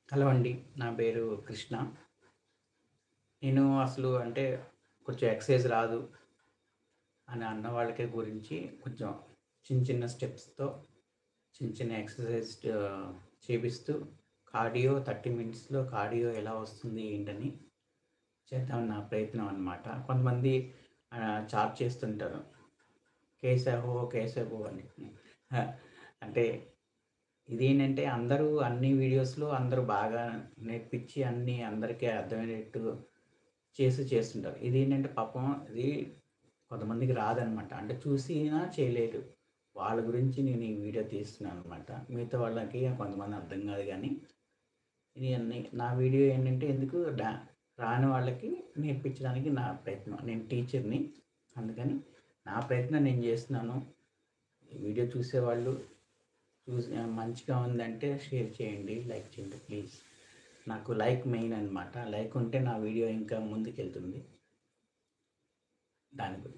Hello అండి. నా పేరు కృష్ణ. నేను అసలు అంటే కొంచెం ఎక్సర్సైజ్ రాదు అని అన్న వాళ్ళకి గురించి కొంచెం చిన్న చిన్న స్టెప్స్‌తో చిన్న చిన్న ఎక్సర్సైజ్ చేపిస్తూ కార్డియో 30 మినిట్స్‌లో కార్డియో ఎలా వస్తుంది ఏంటని చేద్దామని నా ప్రయత్నం అనమాట. కొంతమంది చాట్ చేస్తుంటారు. కేసే హో, కేసే హో అని. అంటే ఇదేంటంటే అందరూ అన్ని వీడియోస్‌లో అందరూ బాగా నేర్పించి అన్నీ అందరికీ అర్థమయ్యేటట్టు చేస్తుంటారు. ఇదేంటంటే పాపం ఇది కొంతమందికి రాదనమాట. అంటే చూసినా చేయలేరు. వాళ్ళ గురించి నేను ఈ వీడియో తీస్తున్నాననమాట. మిగతా వాళ్ళకి కొంతమంది అర్థం కాదు గానీ, ఇది అన్నీ నా వీడియో ఏంటంటే ఎందుకు రాని వాళ్ళకి నేర్పించడానికి నా ప్రయత్నం. నేను టీచర్‌ని. అందుకని నా ప్రయత్నం నేను చేస్తున్నాను. ఈ వీడియో చూసేవాళ్ళు మంచిగా ఉందంటే షేర్ చేయండి, లైక్ చేయండి ప్లీజ్. నాకు లైక్ మెయిన్ అనమాట. లైక్ ఉంటే నా వీడియో ఇంకా ముందుకెళ్తుంది. దాని గురించి.